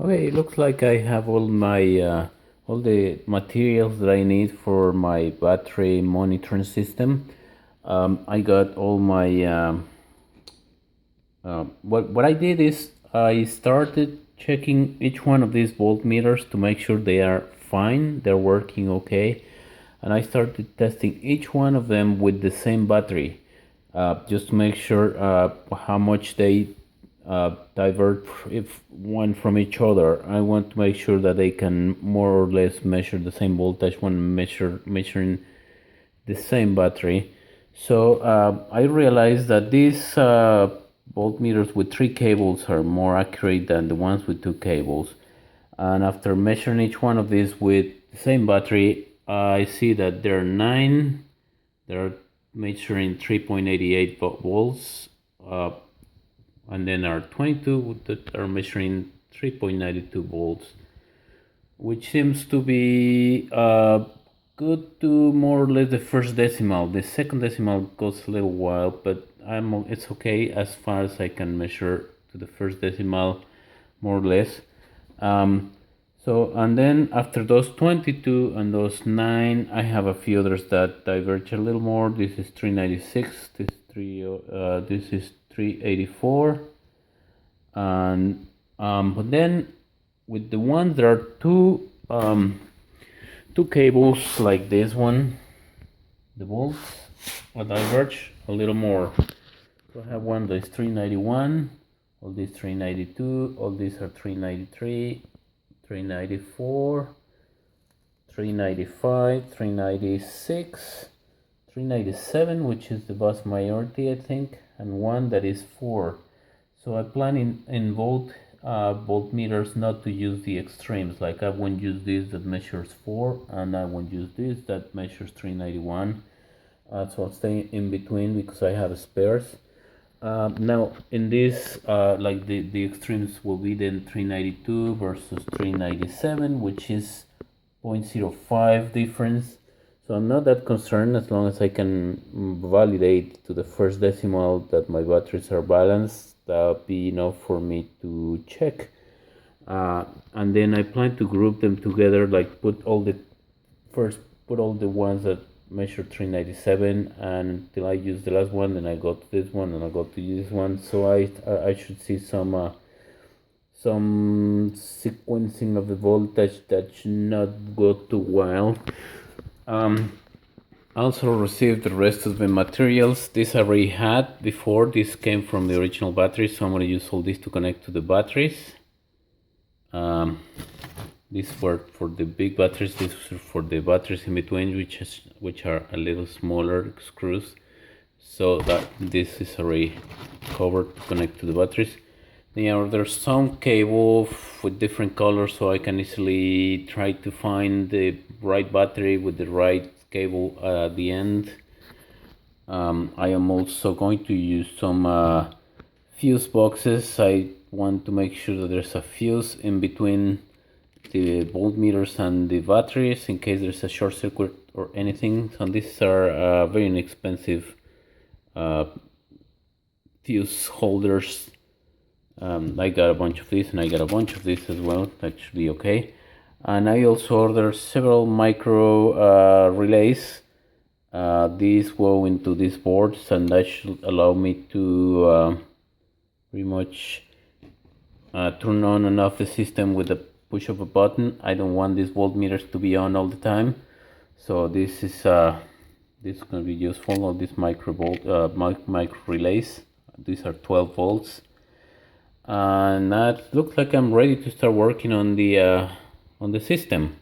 Okay, it looks like I have all the materials that I need for my battery monitoring system. I got all my what I did is I started checking each one of these voltmeters to make sure they are fine, they're working okay, and I started testing each one of them with the same battery, just to make sure how much they divert if one from each other. I want to make sure that they can more or less measure the same voltage when measuring the same battery. So I realized that these voltmeters with 3 cables are more accurate than the ones with 2 cables. And after measuring each one of these with the same battery, I see that there are 9. They're measuring 3.88 volts, and then there are 22 that are measuring 3.92 volts, which seems to be good to more or less the first decimal. The second decimal goes a little while, but it's okay as far as I can measure to the first decimal, more or less. And then after those 22 and those 9, I have a few others that diverge a little more. This is 396. This is 384. And but then with the ones there are two cables like this one, the volts will diverge a little more. So I have one that is 391, all these 392, all these are 393, 394, 395, 396, 397, which is the vast majority, I think, and one that is 4. So I plan in voltmeters not to use the extremes. Like I won't use this that measures 4, and I won't use this that measures 391. So I'll stay in between because I have spares. Now in this, like the extremes will be then 392 versus 397, which is 0.05 difference. So I'm not that concerned as long as I can validate to the first decimal that my batteries are balanced. That'll be enough for me to check. And then I plan to group them together, like put all the ones that measure 397 and until I use the last one, then I go to this one and I go to this one. So I should see some sequencing of the voltage that should not go too well. Also received the rest of the materials. This I already had before. This came from the original batteries, so I'm going to use all this to connect to the batteries. These were for the big batteries. This is for the batteries in between, which are a little smaller screws. So that this is already covered to connect to the batteries. Now there's some cable with different colors, so I can easily try to find the right battery with the right cable at the end. I am also going to use some fuse boxes. I want to make sure that there's a fuse in between the voltmeters and the batteries in case there's a short circuit or anything. So these are very inexpensive fuse holders. I got a bunch of these and I got a bunch of these as well. That should be okay. And I also ordered several micro relays. These go into these boards, and that should allow me to pretty much turn on and off the system with the push of a button. I don't want these voltmeters to be on all the time, so this is going to be useful. All these micro relays. These are 12 volts, and that looks like I'm ready to start working on the system.